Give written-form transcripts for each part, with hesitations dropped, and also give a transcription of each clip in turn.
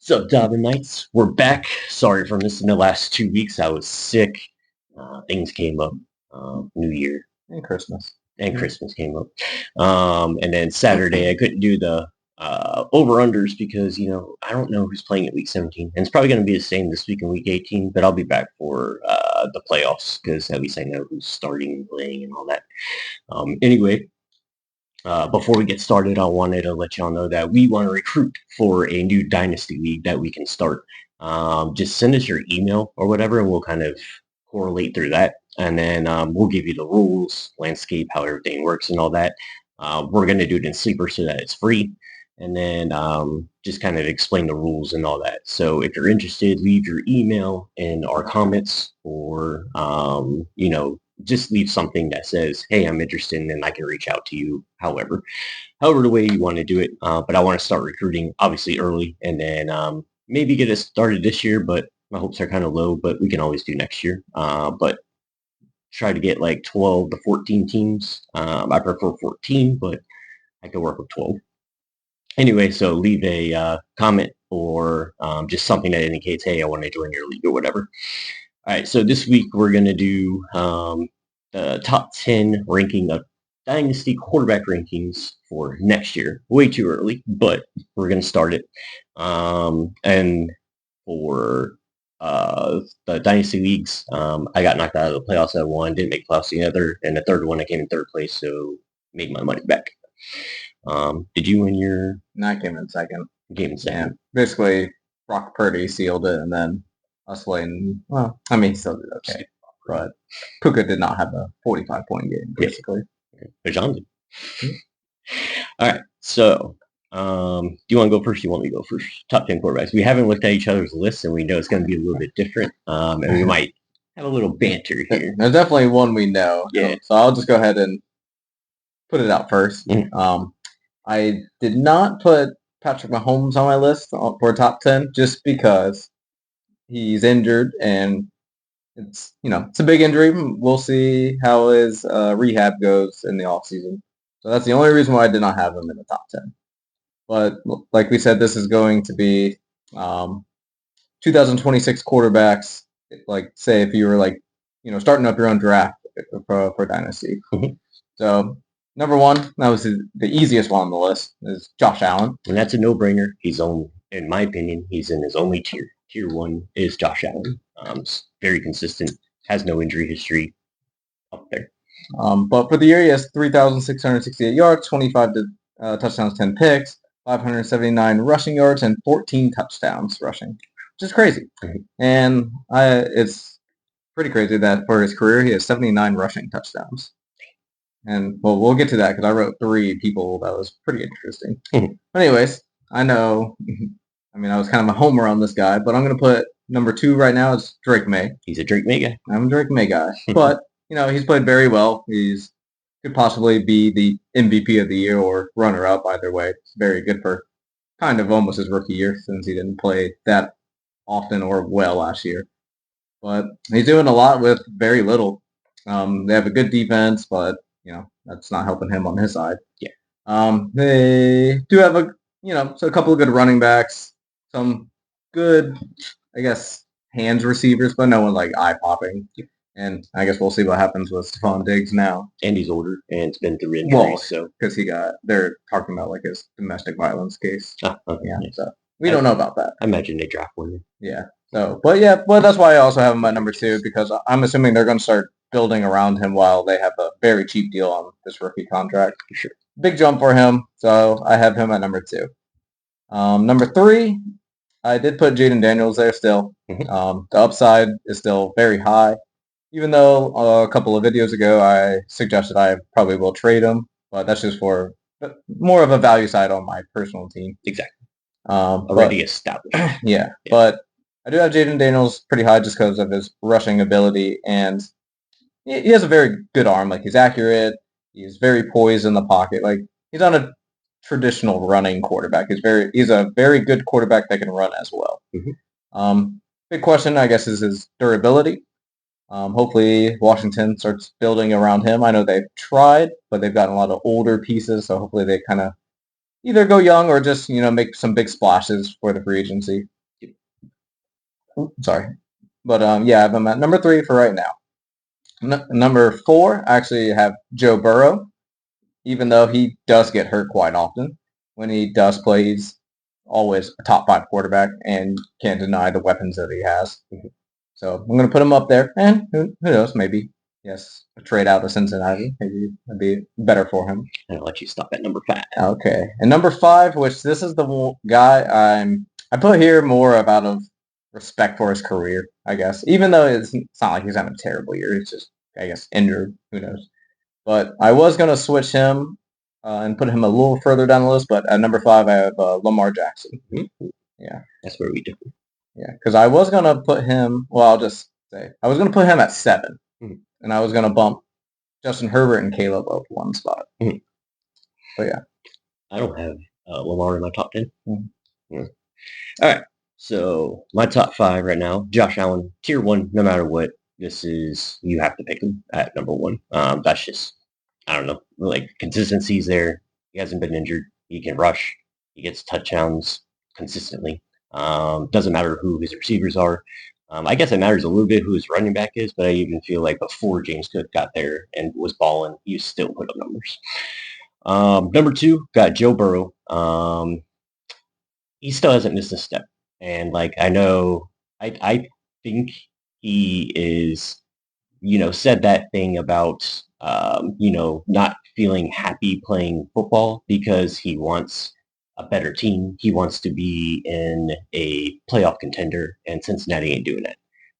So, Dobbin Knights, we're back. Sorry for missing the last 2 weeks. I was sick. Things came up. New Year And Christmas. and Christmas came up. And then Saturday, I couldn't do the over-unders because, I don't know who's playing at week 17. And it's probably going to be the same this week in week 18, but I'll be back for the playoffs because at least I know who's starting and playing and all that. Anyway, before we get started, I wanted to let y'all know that we want to recruit for a new Dynasty League that we can start. Just send us your email or whatever, and we'll kind of correlate through that. And then we'll give you the rules, landscape, how everything works and all that. We're going to do it in Sleeper so that it's free. And then just kind of explain the rules and all that. So if you're interested, leave your email in our comments or, just leave something that says, hey, I'm interested, and then I can reach out to you however the way you want to do it. But I want to start recruiting obviously early and then maybe get it started this year, but my hopes are kind of low, but we can always do next year. But try to get like 12 to 14 teams. I prefer 14, but I could work with 12. Anyway, so leave a comment or just something that indicates, hey, I want to join your league or whatever. All right, so this week we're going to do the top 10 ranking of Dynasty quarterback rankings for next year. Way too early, but we're going to start it. And for the Dynasty leagues, I got knocked out of the playoffs at one, didn't make playoffs the other, and the third one I came in third place, so made my money back. Did you win your... No, I came in second. Game in second. Yeah, basically, Brock Purdy sealed it, and then us waiting. Well, I mean, he still did okay, but Puka did not have a 45-point game, basically. But John did. All right, so do you want to go first? Do you want me to go first? Top 10 quarterbacks. We haven't looked at each other's lists, and we know it's going to be a little bit different, and we might have a little banter here. There's definitely one we know. Yeah. So I'll just go ahead and put it out first. Mm-hmm. I did not put Patrick Mahomes on my list for top 10 just because he's injured and it's a big injury. We'll see how his rehab goes in the offseason. So that's the only reason why I did not have him in the top 10. But like we said, this is going to be 2026 quarterbacks. Like, say if you were starting up your own draft for Dynasty. Mm-hmm. So number one, that was the easiest one on the list, is Josh Allen. And that's a no-brainer. In my opinion, he's in his only tier. Tier one is Josh Allen. Very consistent, has no injury history, up there. But for the year, he has 3,668 yards, 25 touchdowns, 10 picks, 579 rushing yards, and 14 touchdowns rushing, which is crazy. Mm-hmm. And it's pretty crazy that for his career, he has 79 rushing touchdowns. And, well, we'll get to that because I wrote 3 people that was pretty interesting. Mm-hmm. But anyways, I know, I was kind of a homer on this guy, but I'm going to put number 2 right now is Drake May. He's a Drake May guy. I'm a Drake May guy. But, he's played very well. He's could possibly be the MVP of the year or runner-up either way. It's very good for kind of almost his rookie year since he didn't play that often or well last year. But he's doing a lot with very little. They have a good defense, but that's not helping him on his side. Yeah. They do have a couple of good running backs, some good, I guess, hands receivers, but no one like eye-popping. Yeah. And I guess we'll see what happens with Stephon Diggs now. And he's older and it's been through injuries. So because they're talking about like his domestic violence case. Okay. Yeah. So we don't know about that. I imagine they draft one. Yeah. So, but that's why I also have him at number 2 because I'm assuming they're going to start building around him while they have a very cheap deal on this rookie contract. Sure. Big jump for him. So I have him at number 2. Number 3, I did put Jaden Daniels there still. Mm-hmm. The upside is still very high. Even though a couple of videos ago I suggested I probably will trade him, but that's just for more of a value side on my personal team. Exactly. Already established. Yeah, but I do have Jaden Daniels pretty high just because of his rushing ability, and he has a very good arm. Like, he's accurate. He's very poised in the pocket. Like, he's not a traditional running quarterback. He's a very good quarterback that can run as well. Mm-hmm. Big question, I guess, is his durability. Hopefully Washington starts building around him. I know they've tried, but they've gotten a lot of older pieces, so hopefully they kind of either go young or just, make some big splashes for the free agency. Sorry. But yeah, I have him at number 3 for right now. Number 4, I actually have Joe Burrow, even though he does get hurt quite often. When he does play, he's always a top 5 quarterback and can't deny the weapons that he has. So I'm going to put him up there. And who knows, maybe, yes, a trade out to Cincinnati. Maybe it'd be better for him. And I'll let you stop at number 5. Okay. And number 5, which this is the guy I put here more out of respect for his career, I guess. Even though it's not like he's having a terrible year. It's just, I guess, injured. Who knows? But I was going to switch him and put him a little further down the list. But at number 5, I have Lamar Jackson. Mm-hmm. Yeah. That's where we differ. Yeah. Because I was going to put him, well, I'll just say, I was going to put him at 7. Mm-hmm. And I was going to bump Justin Herbert and Caleb up one spot. Mm-hmm. But yeah. I don't have Lamar in my top 10. Mm-hmm. Yeah. All right. So my top 5 right now, Josh Allen, tier 1, no matter what. This is, you have to pick him at number 1. That's just, I don't know, like consistency's there. He hasn't been injured. He can rush. He gets touchdowns consistently. Doesn't matter who his receivers are. I guess it matters a little bit who his running back is, but I even feel like before James Cook got there and was balling, he still put up numbers. Number 2, got Joe Burrow. He still hasn't missed a step. And like, I know, I think he is, said that thing about, not feeling happy playing football because he wants a better team. He wants to be in a playoff contender, and Cincinnati ain't doing that.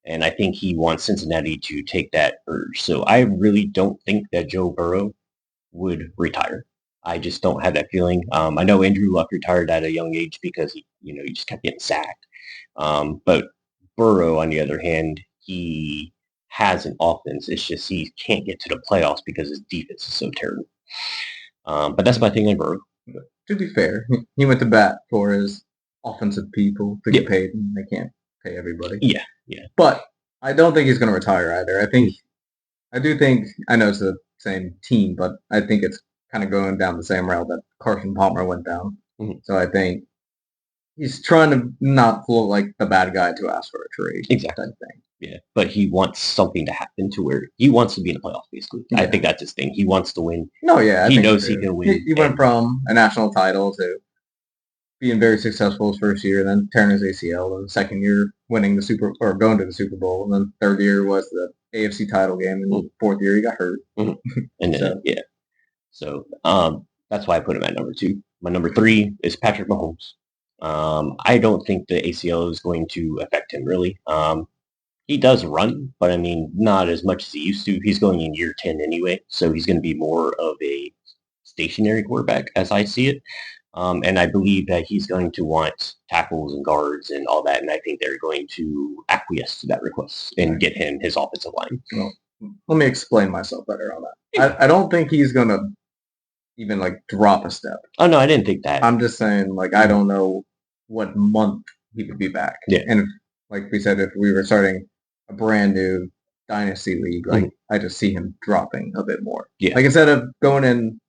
And I think he wants Cincinnati to take that urge. So I really don't think that Joe Burrow would retire. I just don't have that feeling. I know Andrew Luck retired at a young age because he just kept getting sacked. But Burrow, on the other hand, he has an offense. It's just he can't get to the playoffs because his defense is so terrible. But that's my thing on Burrow. To be fair, he went to bat for his offensive people to get paid, and they can't pay everybody. Yeah. But I don't think he's going to retire either. I do think, I know it's the same team, but I think it's kind of going down the same route that Carson Palmer went down. Mm-hmm. So I think he's trying to not look like the bad guy to ask for a trade. Exactly. Type thing. Yeah, but he wants something to happen to where he wants to be in the playoffs, basically. Yeah. I think that's his thing. He wants to win. No, yeah. He knows he can win. He went from a national title to being very successful his first year, then tearing his ACL, and the second year winning going to the Super Bowl, and then third year was the AFC title game, and the fourth year he got hurt. Mm-hmm. And then, So that's why I put him at number 2. My number 3 is Patrick Mahomes. I don't think the ACL is going to affect him, really. He does run, but I mean, not as much as he used to. He's going in year 10 anyway, so he's going to be more of a stationary quarterback as I see it. And I believe that he's going to want tackles and guards and all that, and I think they're going to acquiesce to that request and get him his offensive line. Well, let me explain myself better on that. I don't think he's going to even like drop a step. Oh, no, I didn't think that. I'm just saying, like, I don't know what month he would be back. Yeah. And if, like we said, if we were starting a brand new dynasty league, like, I just see him dropping a bit more. Yeah. Like, instead of going in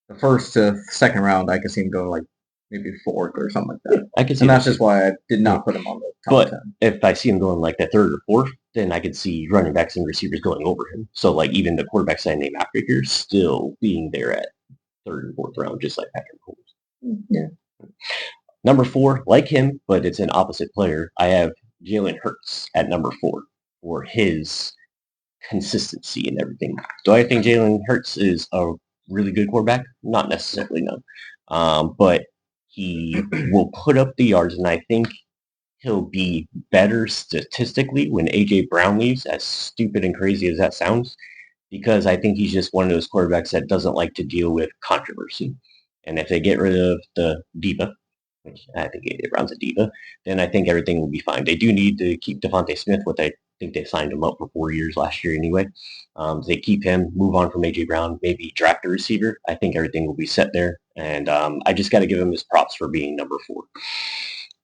the first to second round, I could see him going like maybe 4th or something like that. I could see and that's just why I did not put him on the top 10. If I see him going like the 3rd or 4th, then I could see running backs and receivers going over him. So like even the quarterbacks I name after here still being there at 3rd and 4th round, just like Patrick Mahomes. Yeah. Number 4, like him, but it's an opposite player. I have Jalen Hurts at number 4 for his consistency and everything. Do I think Jalen Hurts is a really good quarterback? Not necessarily, no. But he will put up the yards, and I think he'll be better statistically when A.J. Brown leaves, as stupid and crazy as that sounds, because I think he's just one of those quarterbacks that doesn't like to deal with controversy. And if they get rid of the diva, which I think A.J. Brown's a diva, then I think everything will be fine. They do need to keep Devontae Smith, what I think they signed him up for 4 years last year anyway. They keep him, move on from A.J. Brown, maybe draft a receiver. I think everything will be set there. And I just got to give him his props for being number 4.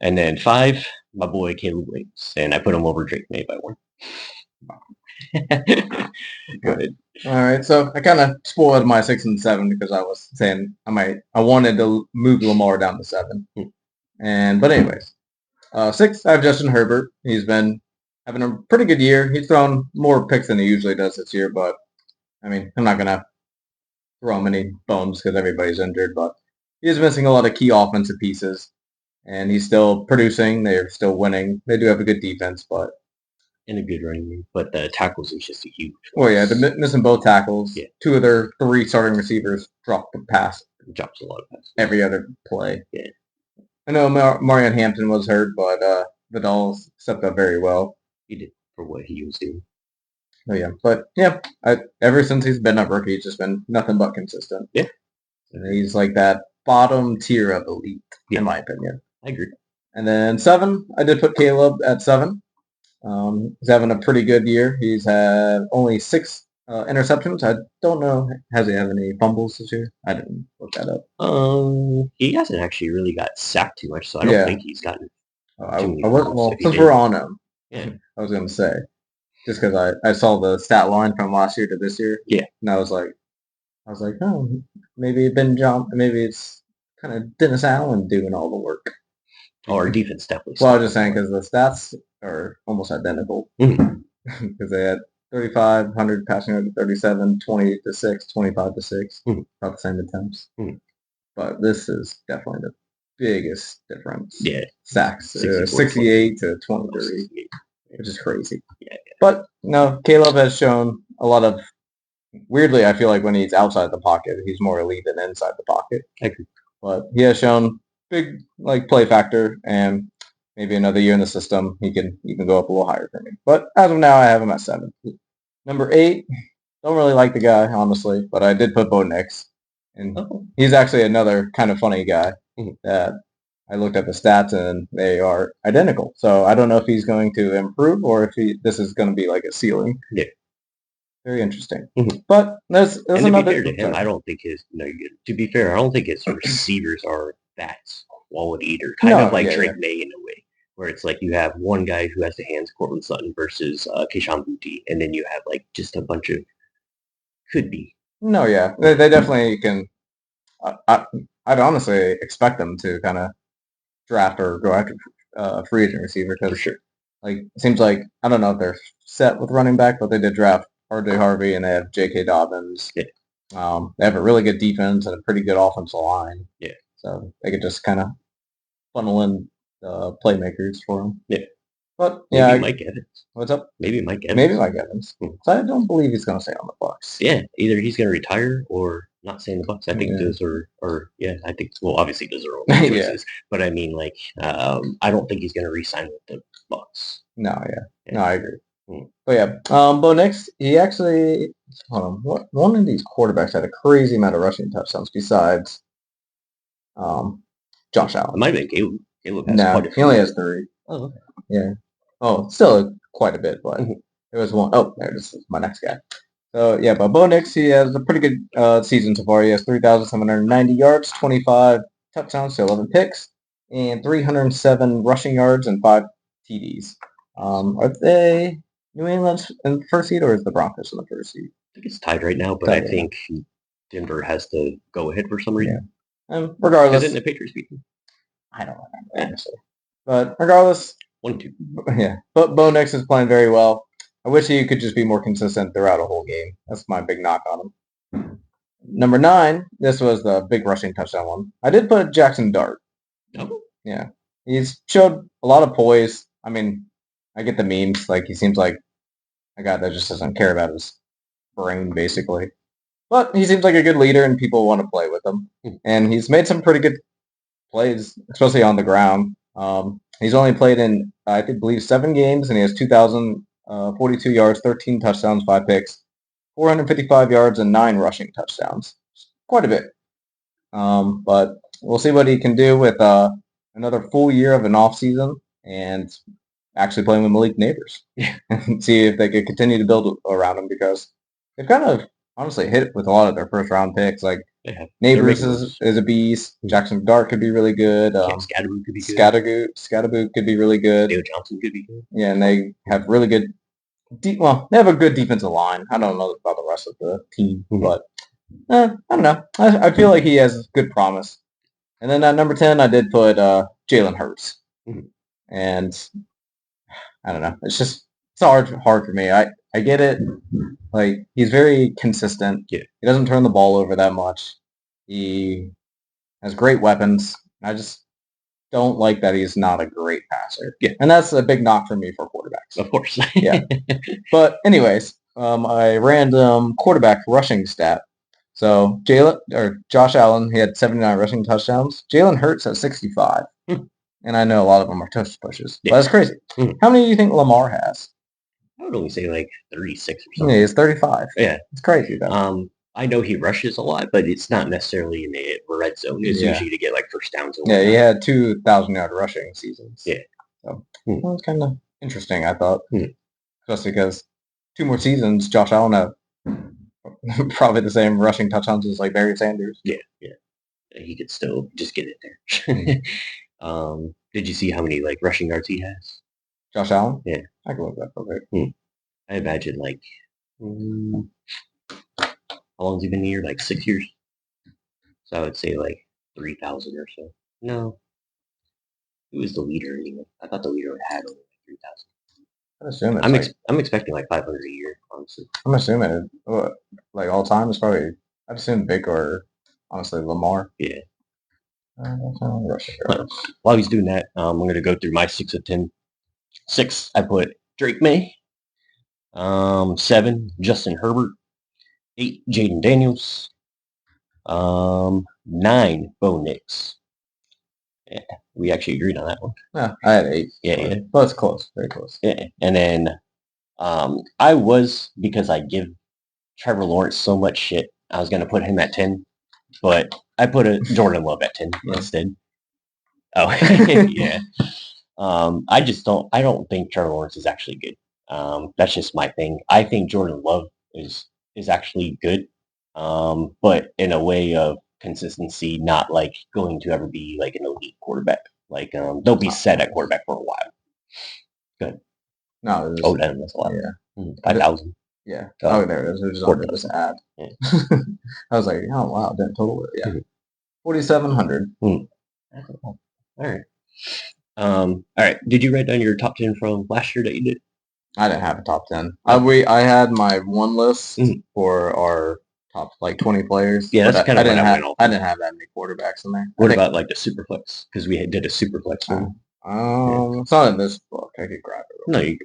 And then 5, my boy Caleb Williams. And I put him over Drake May by 1. Go ahead. All right, so I kind of spoiled my 6 and 7 because I was saying I wanted to move Lamar down to 7. But anyways, 6, I have Justin Herbert. He's been having a pretty good year. He's thrown more picks than he usually does this year, but I mean, I'm not gonna throw him any bones because everybody's injured, but he is missing a lot of key offensive pieces, and he's still producing. They're still winning. They do have a good defense, but And a good running game, but the tackles is just a huge. well, yeah, they're missing both tackles. Yeah. 2 of their 3 starting receivers dropped the pass Drops a lot of passes. every other play. Yeah. I know Marion Hampton was hurt, but Vidal stepped up very well. He did for what he was doing. Oh yeah, but yeah, ever since he's been a rookie, he's just been nothing but consistent. Yeah. And he's like that bottom tier of elite, in my opinion. I agree. And then 7, I did put Caleb at 7. He's having a pretty good year. He's had only 6 interceptions. I don't know, has he had any fumbles this year? I didn't look that up. He hasn't actually really got sacked too much, so I don't think he's gotten. Since we're on him, yeah, I was gonna say, just because I saw the stat line from last year to this year, yeah, and I was like, oh, maybe it's kind of Dennis Allen doing all the work. Oh, our defense definitely. Well, I was just saying because the stats are almost identical because they had 3,500 passing yards to 37, 20 to 6, 25 to 6, about the same attempts. But this is definitely the biggest difference. Yeah, sacks 68 to 23, which is crazy. Yeah. But no, Caleb has shown a lot of. Weirdly, I feel like when he's outside the pocket, he's more elite than inside the pocket. I agree. But he has shown big play factor, and maybe another year in the system, he can go up a little higher for me. But as of now, I have him at 7. Number 8, don't really like the guy, honestly, but I did put Bo Nix. And he's actually another kind of funny guy that I looked at the stats, and they are identical. So I don't know if he's going to improve or if this is going to be like a ceiling. Yeah. Very interesting. But there's and another. To be fair to him, I don't think to be fair, I don't think his receivers are that quality either. Kind of like Drake May in a way, where it's like you have one guy who has the hands, Cortland Sutton, versus Keyshawn Boutte, and then you have like just a bunch of could be. No, yeah, they definitely can. I'd honestly expect them to kind of draft or go after a free agent receiver because, for sure, like it seems like I don't know if they're set with running back, but they did draft R.J. Harvey and they have J.K. Dobbins. Yeah. They have a really good defense and a pretty good offensive line. Yeah. So they could just kind of funnel in playmakers for them. Yeah. But maybe Mike Evans. What's up? Maybe Mike Evans. Maybe Mike Evans. So I don't believe he's going to stay on the Bucs. Yeah, either he's going to retire or not stay in the Bucs. I think those are, I think, well, obviously those are all choices. But I mean, like, I don't think he's going to re-sign with the Bucs. No, no, I agree. But yeah, Bo Nix, he actually, hold on, one of these quarterbacks had a crazy amount of rushing touchdowns besides Josh Allen. It might have been Caleb. Caleb has quite a few. He only has 3. Oh, okay. Yeah. Oh, still quite a bit, but there was one. Oh, this is my next guy. So yeah, but Bo Nix, he has a pretty good season so far. He has 3,790 yards, 25 touchdowns to 11 picks, and 307 rushing yards and 5 TDs. Are they New England's in the first seed or is the Broncos in the first seed? I think it's tied right now, but I think Denver has to go ahead for some reason. Yeah. Regardless, isn't the Patriots beat them? I don't remember honestly. But regardless, 1-2. Yeah, but Bo Nix is playing very well. I wish he could just be more consistent throughout a whole game. That's my big knock on him. Number 9, this was the big rushing touchdown one. I did put Jackson Dart. Oh. Yeah. He's showed a lot of poise. I mean, I get the memes. Like, he seems like a guy that just doesn't care about his brain, basically. But he seems like a good leader, and people want to play with him. And he's made some pretty good plays, especially on the ground. He's only played in, I believe, 7 games, and he has 2,042 yards, 13 touchdowns, 5 picks, 455 yards, and 9 rushing touchdowns. Quite a bit. But we'll see what he can do with another full year of an offseason and actually playing with Malik Neighbors. And see if they could continue to build around him because they've kind of honestly hit with a lot of their first-round picks. Like, Neighbors is a beast. Jackson Dart could be really good. Scatterboot could be good. Scatterboot could be really good. Dale Johnson could be good. Yeah, and they have really good. They have a good defensive line. I don't know about the rest of the team, but I don't know. I feel like he has good promise. And then at number 10, I did put Jalen Hurts, and I don't know. It's hard for me. I get it. Like he's very consistent. Yeah. He doesn't turn the ball over that much. He has great weapons. I just don't like that he's not a great passer. Yeah. And that's a big knock for me for quarterbacks. Of course. Yeah. But anyways, a random quarterback rushing stat. So Josh Allen, he had 79 rushing touchdowns. Jalen Hurts has 65. And I know a lot of them are tush pushes. Yeah. But that's crazy. How many do you think Lamar has? I would only say like 36 or Yeah, something. he's 35. Yeah. It's crazy though. I know he rushes a lot, but it's not necessarily in the red zone. It's usually to get like first downs. Yeah, he had 2,000-yard rushing seasons. Yeah. So that was kind of interesting, I thought. Especially because 2 more seasons, Josh Allen have probably the same rushing touchdowns as like Barry Sanders. Yeah. He could still just get it there. Did you see how many like rushing yards he has? Josh Allen? Yeah. I can look that up real quick. I imagine like how long has he been in here? Like 6 years. So I would say like 3,000 or so. No. Who was the leader anyway? I thought the leader had only like 3,000. I'm assuming I'm expecting like 500 a year, honestly. I'm assuming like all time is probably I'd assume Vic or honestly Lamar. Yeah. Rushing yards. While he's doing that, I'm going to go through my 6 of 10. 6, I put Drake May. 7, Justin Herbert. 8, Jaden Daniels. 9, Bo Nix. Yeah, we actually agreed on that one. Yeah, I had 8. Yeah. But it's close, very close. Yeah. And then I was, because I give Trevor Lawrence so much shit, I was going to put him at 10, but I put a Jordan Love at 10 instead. Oh, yeah. I don't think Trevor Lawrence is actually good. That's just my thing. I think Jordan Love is actually good, but in a way of consistency, not like going to ever be like an elite quarterback. Like they'll be set at quarterback for a while. Good. No. That's a lot. Yeah. 5,000. Yeah. Oh, there it is. It was on this ad. Yeah. I was like, oh wow, didn't total it. Yeah. 4,700. All right. All right. Did you write down your top 10 from last year that you did? I didn't have a top 10. I had my one list for our top like 20 players. Yeah, that's kind of what I went I didn't have that many quarterbacks in there. What about like the Superflex? Because we did a Superflex one. It's not in this book. I could grab it. No, you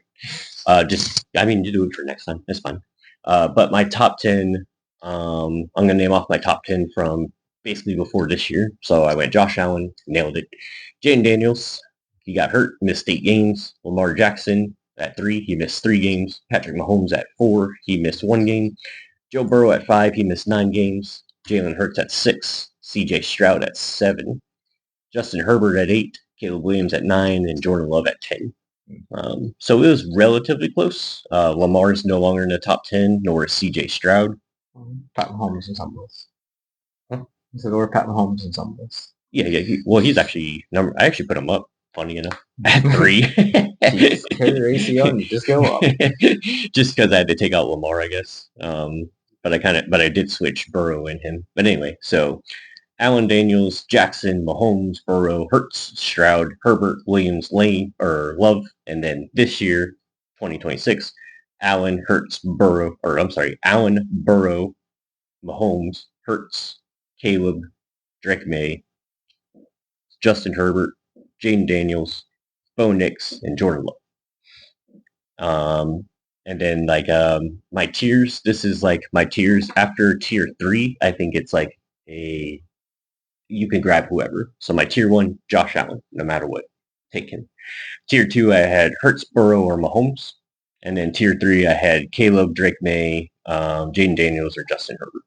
you do it for next time. It's fine. But my top 10, I'm going to name off my top 10 from basically before this year. So I went Josh Allen, nailed it. Jaden Daniels, he got hurt, missed 8 games. Lamar Jackson at 3, he missed 3 games. Patrick Mahomes at 4, he missed 1 game. Joe Burrow at 5, he missed 9 games. Jalen Hurts at 6, CJ Stroud at 7, Justin Herbert at 8, Caleb Williams at 9, and Jordan Love at 10. So it was relatively close. Lamar is no longer in the top 10, nor is CJ Stroud. Pat Mahomes in some lists. Huh? He said, or Pat Mahomes in some lists. Yeah. He's actually I actually put him up. Funny enough, at 3. Jeez, carry your ACL and you just go up. Just because I had to take out Lamar, I guess. But I did switch Burrow in him. But anyway, so Allen, Daniels, Jackson, Mahomes, Burrow, Hurts, Stroud, Herbert, Williams, Lane, or Love, and then this year, 2026, Allen, Burrow, Mahomes, Hurts, Caleb, Drake May, Justin Herbert, Jaden Daniels, Bo Nix, and Jordan Love. And then my tiers, this is like my tiers after tier 3. I think it's like you can grab whoever. So my tier 1, Josh Allen, no matter what, take him. Tier 2, I had Hurts, Burrow, or Mahomes. And then tier 3, I had Caleb, Drake May, Jaden Daniels, or Justin Herbert.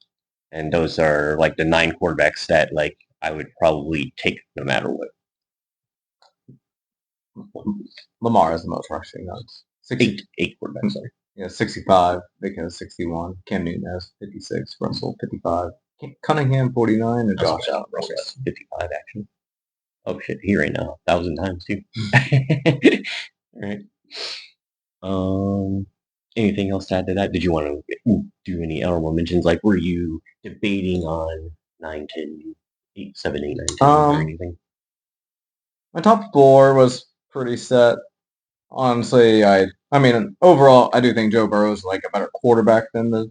And those are like the 9 quarterbacks that like I would probably take no matter what. Lamar has the most rushing yards. 8 quarterbacks, sorry. Yeah, 65. Vic has 61. Cam Newton has 56. Russell 55. Cunningham 49. And Josh Allen. Russell 55 actually. Oh shit, he right now 1,000 times too. All right. Anything else to add to that? Did you want to do any honorable mentions? Like, were you debating on 9, 10, 8, 7, 8, 9, 10, or anything? My top 4 was pretty set. Honestly, I mean, overall, I do think Joe Burrow is like a better quarterback than the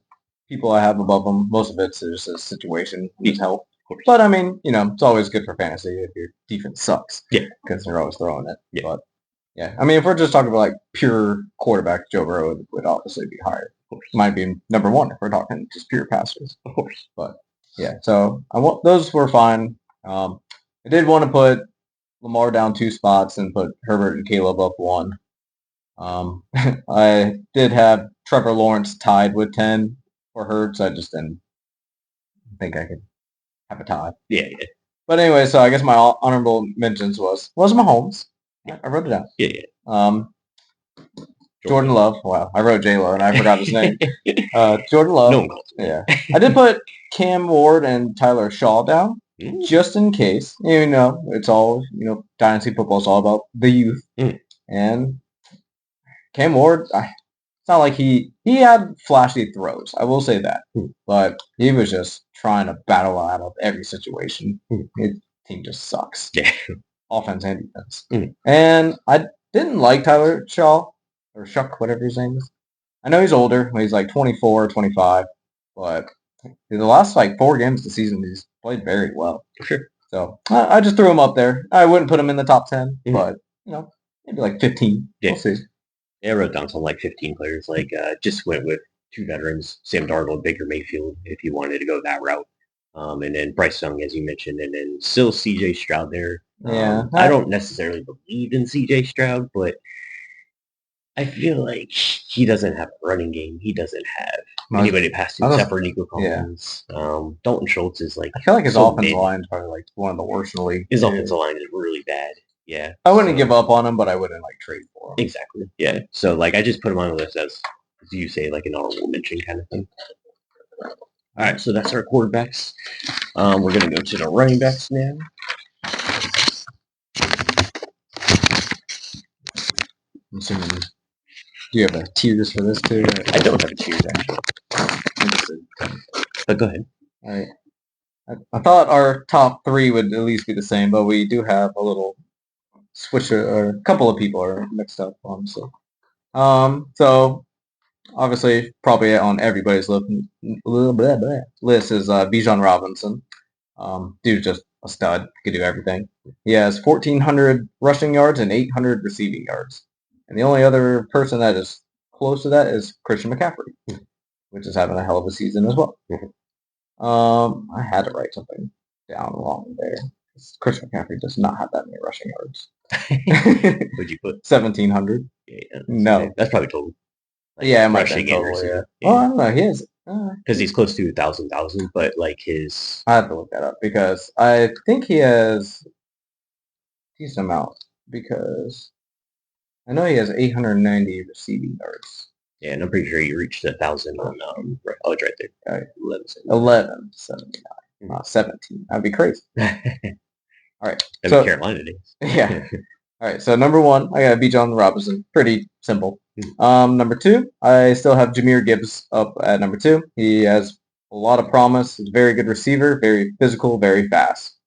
people I have above him. Most of it's just a situation, his health. But I mean, it's always good for fantasy if your defense sucks. Yeah. Because they're always throwing it. Yeah. But yeah, I mean, if we're just talking about like pure quarterback, Joe Burrow would obviously be higher. Of course. Might be number one if we're talking just pure passers. Of course. But yeah, so those were fine. I did want to put Lamar down 2 spots and put Herbert and Caleb up 1. I did have Trevor Lawrence tied with 10 for Hurts. I just didn't think I could have a tie. Yeah. But anyway, so I guess my honorable mentions was Mahomes. I wrote it down. Yeah. Jordan Love. Wow, I wrote J-Lo and I forgot his name. Jordan Love. No one calls him. Yeah. I did put Cam Ward and Tyler Shaw down. Just in case. It's all, Dynasty football is all about the youth. And Cam Ward, it's not like he had flashy throws. I will say that. But he was just trying to battle out of every situation. His team just sucks. Yeah. Offense and defense. And I didn't like Tyler Shaw, or Shuck, whatever his name is. I know he's older. He's like 24, 25. But the last 4 games of the season, he's played very well. For sure. So I just threw him up there. I wouldn't put him in the top 10, but, maybe 15. Yeah. We'll see. Yeah, I wrote down some 15 players. Just went with 2 veterans, Sam Darnold, Baker Mayfield, if you wanted to go that route. And then Bryce Young, as you mentioned, and then still C.J. Stroud there. Yeah. I don't necessarily believe in C.J. Stroud, but I feel like he doesn't have a running game. He doesn't have anybody to pass to except for Nico Collins. Yeah. Dalton Schultz is I feel like his offensive line is probably one of the worst in the league. His offensive line is really bad. Yeah. I wouldn't give up on him, but I wouldn't trade for him. Exactly. Yeah. So I just put him on the list as you say, an honorable mention kind of thing. All right, so that's our quarterbacks. We're gonna go to the running backs now. I'm assuming. Do you have a tiers for this too? I don't have a tiers actually. But go ahead. All right. I thought our top 3 would at least be the same, but we do have a little switch, or a couple of people are mixed up on. So obviously, probably on everybody's list is Bijan Robinson. Dude's just a stud. Could do everything. He has 1,400 rushing yards and 800 receiving yards. And the only other person that is close to that is Christian McCaffrey, which is having a hell of a season as well. I had to write something down wrong there. Christian McCaffrey does not have that many rushing yards. What'd you put? 1,700. Yeah, no. That's probably total. Yeah, it might be total, yeah. Oh, I don't know. He is. Because he's close to 1,000, but his... I have to look that up because I think he has a decent amount because I know he has 890 receiving yards. Yeah, and I'm pretty sure he reached 1,000 on, oh, it's right there. 1179. Not 17. That'd be crazy. All right. That'd be Carolina days. Yeah. All right. So number 1, I got Bijan Robinson. Pretty simple. Number 2, I still have Jahmyr Gibbs up at number 2. He has a lot of promise. He's a very good receiver, very physical, very fast.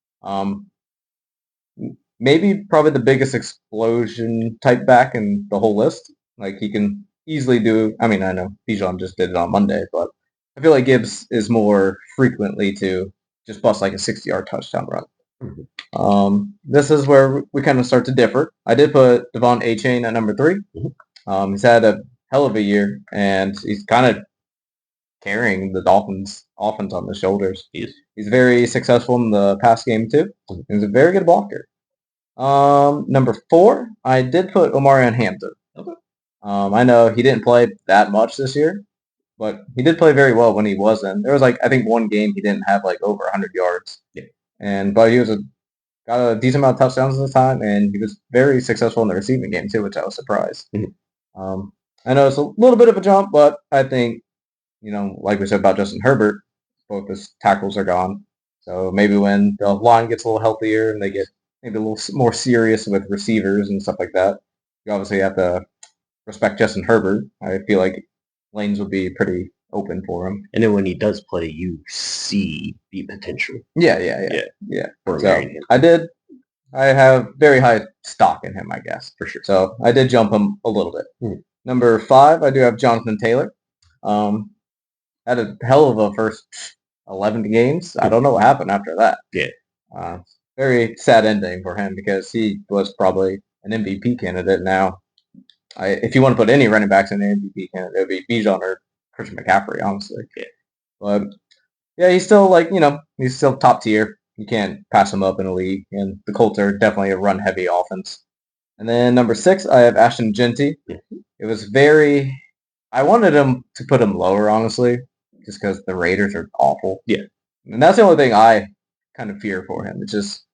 Maybe probably the biggest explosion type back in the whole list. He can easily do. I mean, I know Bijan just did it on Monday, but I feel like Gibbs is more frequently to just bust a 60-yard touchdown run. This is where we kind of start to differ. I did put Devon Achane at number 3. He's had a hell of a year, and he's kind of carrying the Dolphins' offense on his shoulders. He's very successful in the pass game, too. He's a very good blocker. Number 4, I did put Omarion Hampton. Okay. I know he didn't play that much this year, but he did play very well when he wasn't. There was I think one game he didn't have over 100 yards. Yeah. But he got a decent amount of touchdowns at the time, and he was very successful in the receiving game too, which I was surprised. I know it's a little bit of a jump, but I think, like we said about Justin Herbert, both his tackles are gone. So maybe when the line gets a little healthier and they get maybe a little more serious with receivers and stuff like that, you obviously have to respect Justin Herbert. I feel like lanes would be pretty open for him. And then when he does play, you see the potential. Yeah. So I did I have very high stock in him, I guess. For sure. So I did jump him a little bit. Number 5, I do have Jonathan Taylor. Had a hell of a first 11 games. I don't know what happened after that. Yeah. Very sad ending for him because he was probably an MVP candidate now. If you want to put any running backs in an MVP candidate, it would be Bijan or Christian McCaffrey, honestly. Yeah. But yeah, he's still he's still top tier. You can't pass him up in the league, and the Colts are definitely a run-heavy offense. And then number 6, I have Ashton Genty. It was I wanted him to put him lower, honestly, just because the Raiders are awful. Yeah. And that's the only thing I kind of fear for him. It's just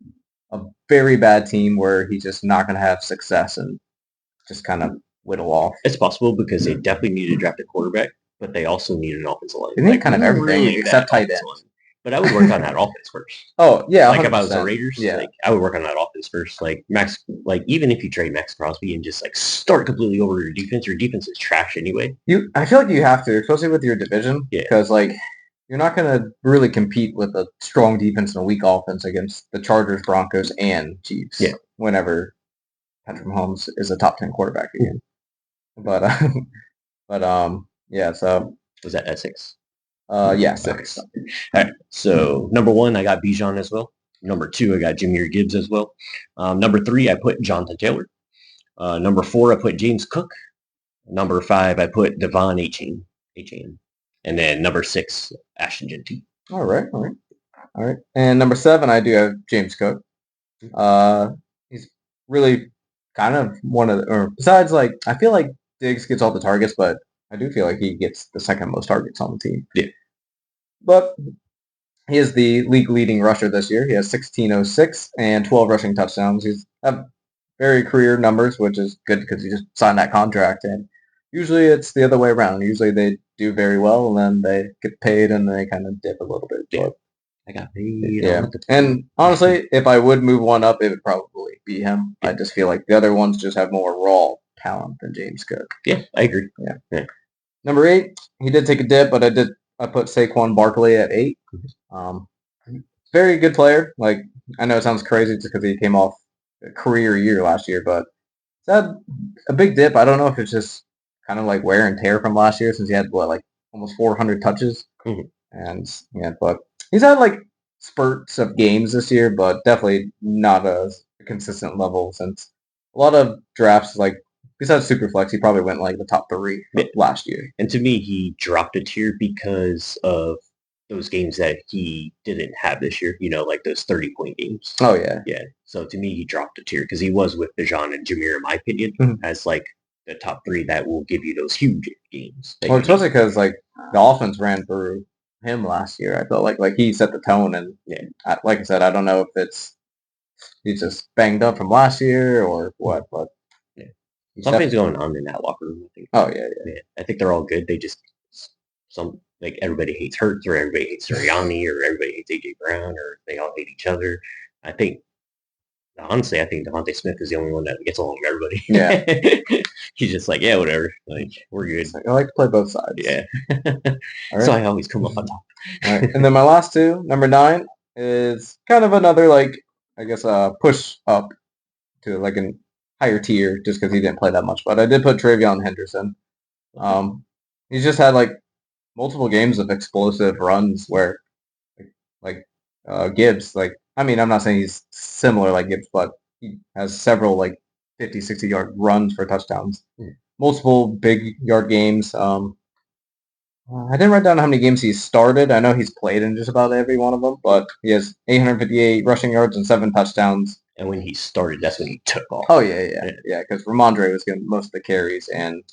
a very bad team where he's just not going to have success and just kind of whittle off. It's possible because they definitely need to draft a quarterback, but they also need an offensive line. They need kind of everything except tight end. But I would work on that offense first. Oh yeah, like if I was the Raiders, yeah. I would work on that offense first. Like Max, even if you trade Max Crosby and just start completely over your defense is trash anyway. I feel like you have to, especially with your division, because you're not going to really compete with a strong defense and a weak offense against the Chargers, Broncos, and Chiefs. Yeah. Whenever Patrick Mahomes is a top 10 quarterback again. But yeah. So was that at 6? Yeah, 6. All right. So number 1, I got Bijan as well. Number 2, I got Jahmyr Gibbs as well. Number 3, I put Jonathan Taylor. Number 4, I put James Cook. Number 5, I put Devon Achane. And then number 6, Ashton Genty. All right. And number 7, I do have James Cook. He's really kind of one of besides I feel like Diggs gets all the targets, but I do feel like he gets the second most targets on the team. Yeah. But he is the league leading rusher this year. He has 1606 and 12 rushing touchdowns. He's have very career numbers, which is good because he just signed that contract. And usually it's the other way around. Usually they do very well and then they get paid and they kind of dip a little bit. Yeah. I got paid. Yeah. And honestly, if I would move one up, it would probably be him. Yeah. I just feel like the other ones just have more raw talent than James Cook. Yeah, I agree. Yeah. Number 8, he did take a dip, but I put Saquon Barkley at 8. Very good player. I know it sounds crazy just because he came off a career year last year, but he's had a big dip. I don't know if it's just kind of wear and tear from last year since he had almost 400 touches. And yeah, but he's had spurts of games this year, but definitely not a consistent level since a lot of drafts besides Superflex, he probably went the top 3 last year. And to me, he dropped a tier because of those games that he didn't have this year, those 30-point games. Oh, yeah. Yeah. So to me, he dropped a tier because he was with Bijan and Jahmyr, in my opinion, as the top 3 that will give you those huge games. Well, especially because the offense ran through him last year. I felt like he set the tone, and like I said, I don't know if he's just banged up from last year or what, but something's going on in that locker room, I think. Oh, yeah. I think they're all good. They just, everybody hates Hurts or everybody hates Sirianni or everybody hates A.J. Brown or they all hate each other. Honestly, I think Devontae Smith is the only one that gets along with everybody. Yeah. He's just yeah, whatever. We're good. I like to play both sides. Yeah. So I always come up on top. All right. And then my last 2, number 9, is kind of another, I guess, push up to, an higher tier just because he didn't play that much. But I did put Travion Henderson. He's just had, multiple games of explosive runs where, Gibbs, I'm not saying he's similar like Gibbs, but he has several, 50, 60-yard runs for touchdowns. Multiple big yard games. I didn't write down how many games he's started. I know he's played in just about every one of them, but he has 858 rushing yards and 7 touchdowns. And when he started, that's when he took off. Oh, yeah, because Ramondre was getting most of the carries, and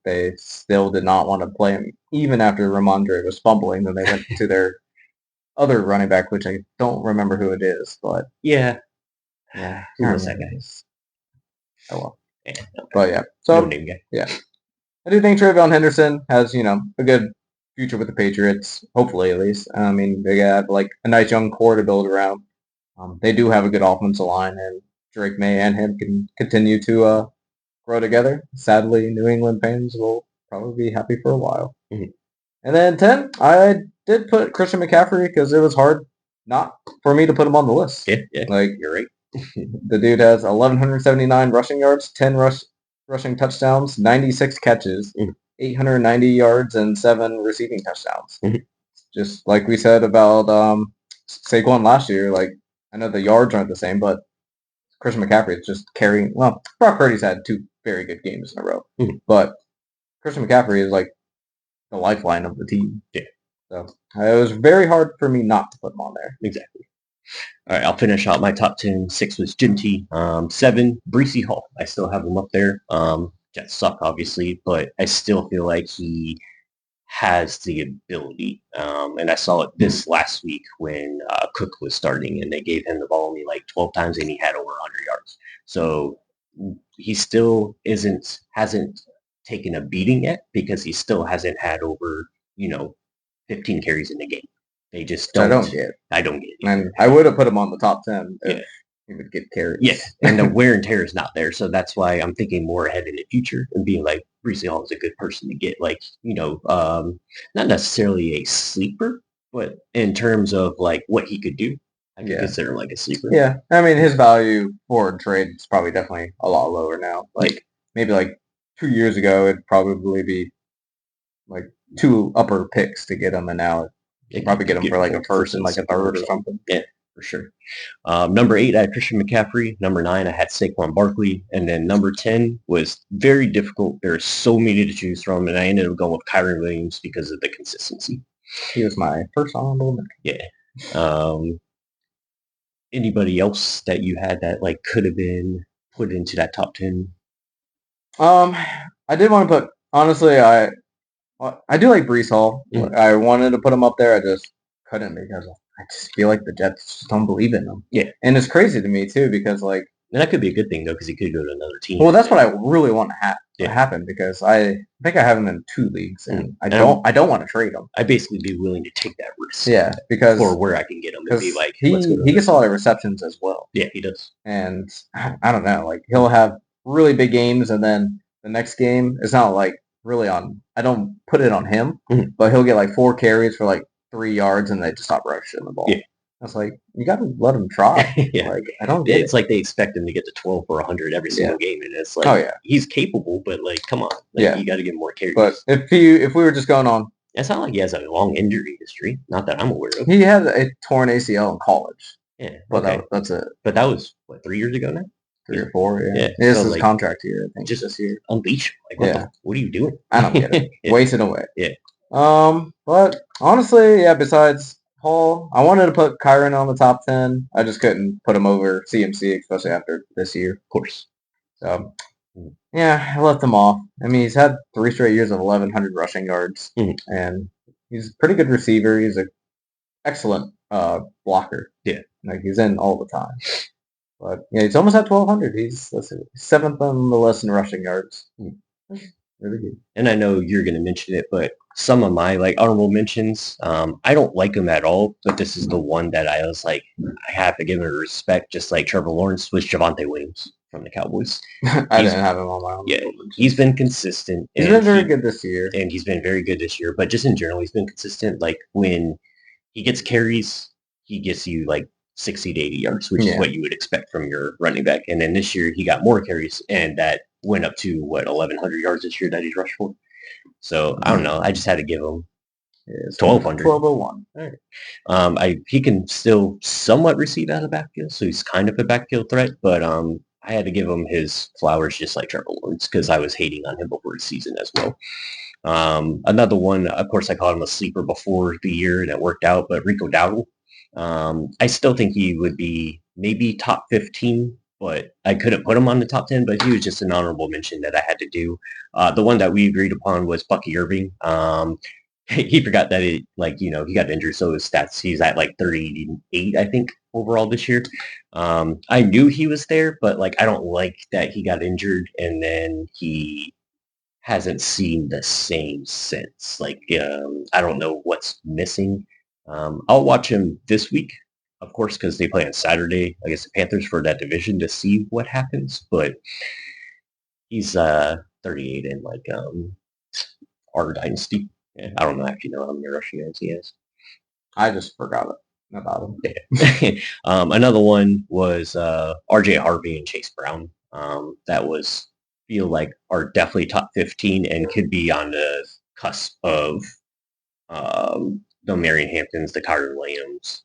they still did not want to play him. Even after Ramondre was fumbling, then they went to their other running back, which I don't remember who it is, but... Yeah. Who was that guy? Oh, well. Yeah, okay. But, yeah. So, no name guy. Yeah. I do think Travion Henderson has, a good future with the Patriots, hopefully at least. They got a nice young core to build around. They do have a good offensive line, and Drake May and him can continue to grow together. Sadly, New England fans will probably be happy for a while. And then 10, I did put Christian McCaffrey because it was hard not for me to put him on the list. Yeah, you're right. The dude has 1,179 rushing yards, 10 rushing touchdowns, 96 catches, 890 yards, and 7 receiving touchdowns. Just like we said about Saquon last year, like I know the yards aren't the same, but Christian McCaffrey is just carrying. Well, Brock Purdy's had 2 very good games in a row, but Christian McCaffrey is like the lifeline of the team. Yeah. So it was very hard for me not to put him on there. Exactly. All right, I'll finish out my top 10. 6 was Jim T. 7, Breesy Hall. I still have him up there. Jets suck, obviously, but I still feel like he has the ability. And I saw it this last week when Cook was starting, and they gave him the ball only like 12 times, and he had over 100 yards. So he still hasn't taken a beating yet because he still hasn't had over 15 carries in the game. They just don't. I don't get. I don't get it. And I would have put him on the top 10 if he would get carries. Yeah, and the wear and tear is not there, so that's why I'm thinking more ahead in the future and being like Brees Hall is a good person to get, like not necessarily a sleeper, but in terms of like what he could do, I can consider him like a sleeper. Yeah, I mean his value for trade is probably definitely a lot lower now. Like maybe like 2 years ago, it'd probably be like 2 upper picks to get him, and now you probably get him for like a first and like a third or something. Yeah, for sure. Number 8, I had Christian McCaffrey. Number 9, I had Saquon Barkley. And then number 10 was very difficult. There are so many to choose from, and I ended up going with Kyron Williams because of the consistency. He was my first honorable mention. Yeah. Anybody else that you had that like could have been put into that top 10? I did want to put, honestly, I do like Brees Hall. I wanted to put him up there. I just couldn't because I just feel like the Jets just don't believe in him. Yeah. And it's crazy to me, too, because, like... And that could be a good thing, though, because he could go to another team. Well, that's what I really want to happen, because I think I have him in 2 leagues, and I don't want to trade him. I'd basically be willing to take that risk. Yeah, because... For where I can get him. And be like, he gets a lot of receptions as well. Yeah, he does. And I don't know, like, he'll have really big games, and then the next game is not, like, really on... I don't put it on him, but he'll get, like, 4 carries for, like, 3 yards, and they just stop rushing the ball. Yeah. I was like, you got to let him try. Yeah. Like, I don't get It's like they expect him to get to 12 or 100 every single game, and it's like, he's capable, but like, come on, like, you got to give him more carries. But if we were just going on, it's not like he has a long injury history, not that I'm aware of. He had a torn ACL in college. Yeah, but that's it. But that was what, 3 years ago now? 3 or 4, yeah. This is his contract year, I think. Just this year. Unleash him. Like, what are you doing? I don't get it. Wasting away. Yeah. But honestly, besides Hall, I wanted to put Kyron on the top 10. I just couldn't put him over CMC, especially after this year. Of course. So, yeah, I left him off. I mean, he's had 3 straight years of 1,100 rushing yards, and he's a pretty good receiver. He's an excellent blocker. Yeah. Like, he's in all the time. But, yeah, he's almost at 1,200. He's 7th on the list in rushing yards. Really good. And I know you're going to mention it, but some of my like honorable mentions, I don't like him at all, but this is the one that I was like, I have to give him respect, just like Trevor Lawrence was Javonte Williams from the Cowboys. I didn't have him on my own. Yeah, he's been consistent. He's been very good this year. And he's been very good this year, but just in general, he's been consistent. Like when he gets carries, he gets you like 60 to 80 yards, which is what you would expect from your running back. And then this year he got more carries, and that went up to 1,100 yards this year that he's rushed for. So I don't know. I just had to give him 1,200. 1,201. All right. He can still somewhat receive out of the backfield, so he's kind of a backfield threat. But I had to give him his flowers, just like Trevor Lawrence, because I was hating on him before the season as well. Another one, of course, I called him a sleeper before the year, and it worked out. But Rico Dowdle, I still think he would be maybe top 15. But I couldn't put him on the top 10, but he was just an honorable mention that I had to do. The one that we agreed upon was Bucky Irving. He forgot that he got injured, so his stats, he's at like 38, I think, overall this year. I knew he was there, but like I don't like that he got injured and then he hasn't seen the same since. Like I don't know what's missing. I'll watch him this week, of course, because they play on Saturday against the Panthers for that division to see what happens. But he's 38 in like our dynasty. Yeah, I don't know if you know how many rushing yards he has. I just forgot it. about him. Another one was RJ Harvey and Chase Brown. That was feel like are definitely top 15 and could be on the cusp of the Marion Hamptons, the Kyron Williams.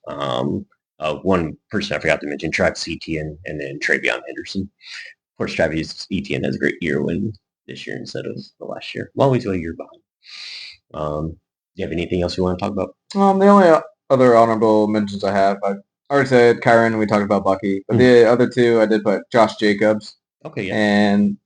One person I forgot to mention, Travis Etienne, and then Travion Henderson. Of course, Travis Etienne has a great year win this year instead of the last year. Well, always a year behind. Do you have anything else you want to talk about? The only other honorable mentions I have, I already said Kyron. We talked about Bucky, but the other two I did put Josh Jacobs. Okay, yeah. And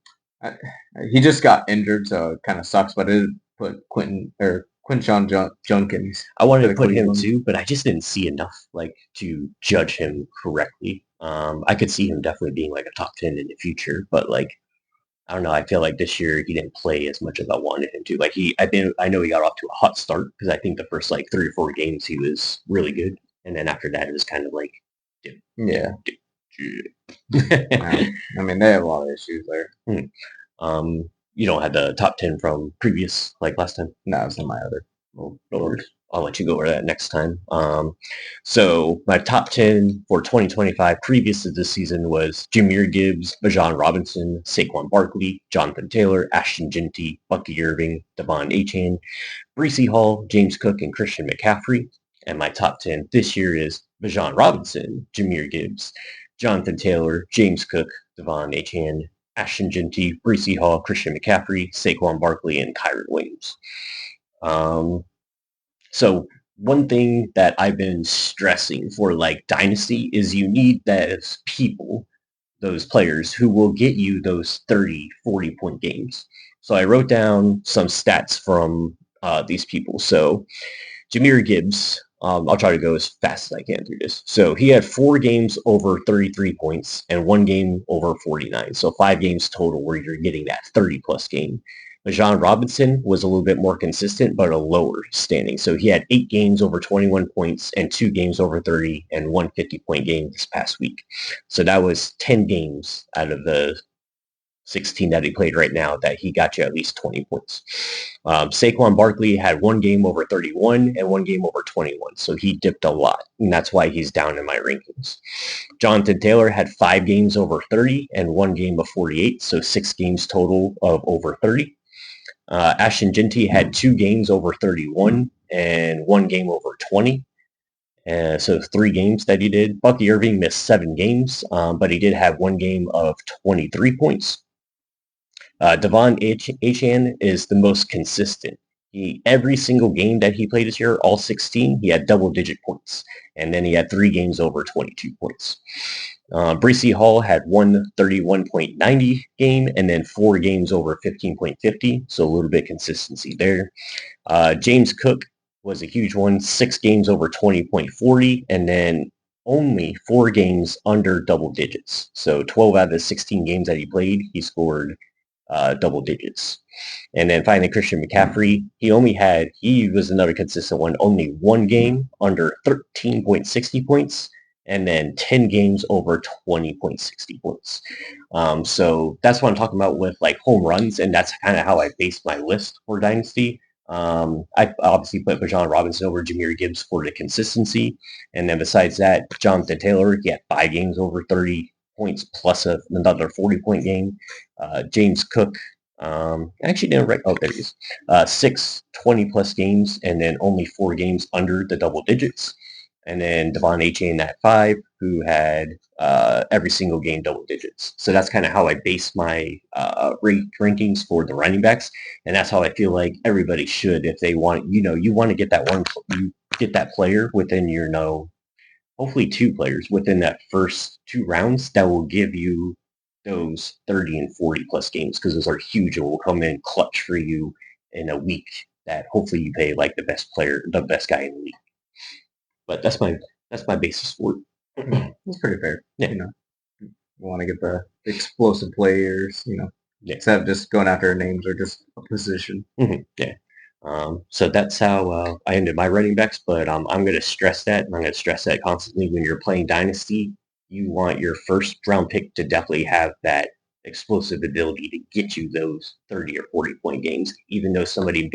he just got injured, so it kind of sucks. But I did put Quinshon Junkins. I wanted to put him too, but I just didn't see enough like to judge him correctly. I could see him definitely being like a top 10 in the future, but like I don't know. I feel like this year he didn't play as much as I wanted him to. Like I know he got off to a hot start because I think the first like 3 or 4 games he was really good, and then after that it was kind of like, yeah. I mean, they have a lot of issues there. You don't have the top 10 from previous like last time. No, it's not my other. Well, I'll let you go over that next time. So my top 10 for 2025 previous to this season was Jameer Gibbs, Bijan Robinson, Saquon Barkley, Jonathan Taylor, Ashton Genty, Bucky Irving, Devon Achane, Breece Hall, James Cook, and Christian McCaffrey. And my top 10 this year is Bijan Robinson, Jameer Gibbs, Jonathan Taylor, James Cook, Devon Achane, Ashton Genty, Breece Hall, Christian McCaffrey, Saquon Barkley, and Kyron Williams. So one thing that I've been stressing for like Dynasty is you need those people, those players who will get you those 30, 40-point games. So I wrote down some stats from these people. So Jameer Gibbs, I'll try to go as fast as I can through this. So he had 4 games over 33 points and 1 game over 49. So 5 games total where you're getting that 30-plus game. Bijan Robinson was a little bit more consistent, but a lower standing. So he had 8 games over 21 points and 2 games over 30 and 1 50-point game this past week. So that was 10 games out of the 16 that he played right now that he got you at least 20 points. Saquon Barkley had 1 game over 31 and 1 game over 21. So he dipped a lot, and that's why he's down in my rankings. Jonathan Taylor had 5 games over 30 and 1 game of 48. So 6 games total of over 30. Ashton Genty had 2 games over 31 and 1 game over 20. So 3 games that he did. Bucky Irving missed 7 games, but he did have 1 game of 23 points. Devon Achane is the most consistent. Every single game that he played this year, all 16, he had double-digit points. And then he had 3 games over 22 points. Breece Hall had 131.90 game and then 4 games over 15.50, so a little bit consistency there. James Cook was a huge one, 6 games over 20.40 and then only 4 games under double digits. So 12 out of the 16 games that he played, he scored double digits. And then finally, Christian McCaffrey, he was another consistent one, only 1 game under 13.60 points and then 10 games over 20.60 points. So that's what I'm talking about with like home runs, and that's kind of how I based my list for Dynasty. I obviously put Bijan Robinson over Jameer Gibbs for the consistency. And then besides that, Jonathan Taylor, he had 5 games over 30 points plus another 40-point game. James Cook, actually didn't write, there he is. 6 20-plus games and then only 4 games under the double digits. And then Devon Achane at 5, who had every single game double digits. So that's kind of how I base my rankings for the running backs, and that's how I feel like everybody should if they want. You want to get that player within your hopefully 2 players within that first 2 rounds that will give you those 30 and 40 plus games because those are huge and will come in clutch for you in a week that hopefully you pay like the best guy in the league. But that's my basis for it. It's pretty fair. Yeah. You want to get the explosive players, instead of just going after names or just a position. Mm-hmm. Yeah. So that's how I ended my running backs, but I'm going to stress that, and I'm going to stress that constantly when you're playing Dynasty. You want your first round pick to definitely have that explosive ability to get you those 30 or 40-point games, even though somebody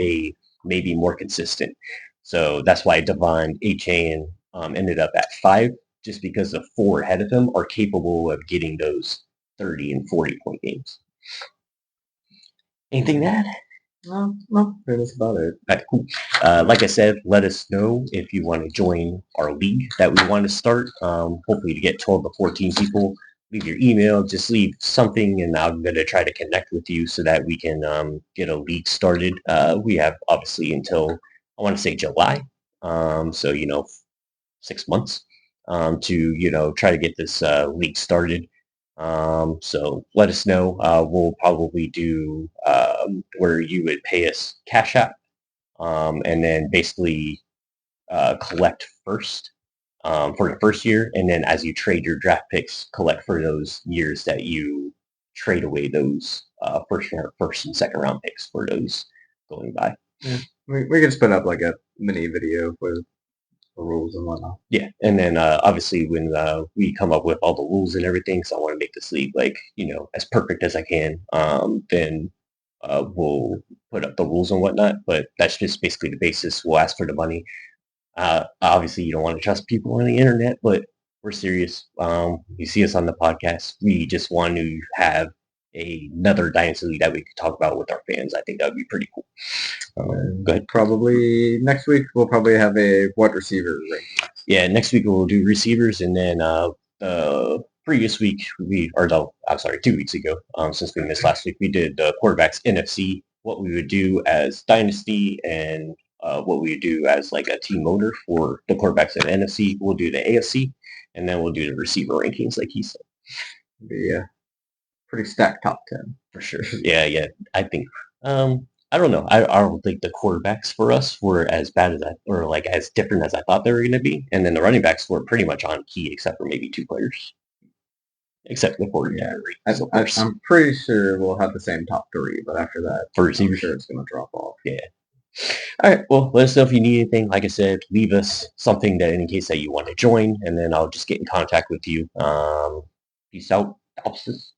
may be more consistent. So that's why Devon Achane ended up at 5, just because the 4 ahead of him are capable of getting those 30 and 40-point games. Anything to add? No, that's about it. Right, cool. Like I said, let us know if you want to join our league that we want to start. Hopefully to get 12 to 14 people. Leave your email, just leave something, and I'm going to try to connect with you so that we can get a league started. We have obviously until, I want to say July. So, 6 months to, try to get this league started. So let us know. We'll probably do where you would pay us cash app, and then basically collect first for the first year, and then as you trade your draft picks, collect for those years that you trade away those first and second round picks for those going by. Yeah, we can spin up like a mini video with the rules and whatnot. Yeah, and then obviously when we come up with all the rules and everything, so I want to make this league as perfect as I can. Then we'll put up the rules and whatnot. But that's just basically the basis. We'll ask for the money. Obviously, you don't want to trust people on the internet, but we're serious. You see us on the podcast. We just want to have another Dynasty League that we could talk about with our fans. I think that would be pretty cool. Go ahead. Probably next week we'll probably have a wide receiver ranking. Yeah, next week we'll do receivers, and then the previous week I'm sorry, 2 weeks ago, since we missed last week, we did the quarterbacks NFC, what we would do as Dynasty, and what we would do as like a team owner for the quarterbacks in NFC. We'll do the AFC, and then we'll do the receiver rankings, like he said. Be pretty stacked top 10 for sure. Yeah. I think I don't know. I don't think the quarterbacks for us were as bad as or like as different as I thought they were going to be, and then the running backs were pretty much on key, except for maybe 2 players, except the 40. Yeah, I'm pretty sure we'll have the same top 3, but after that, for receivers, I'm sure it's going to drop off. Yeah. All right. Well, let us know if you need anything. Like I said, leave us something that in case that you want to join, and then I'll just get in contact with you. Peace out. Offices.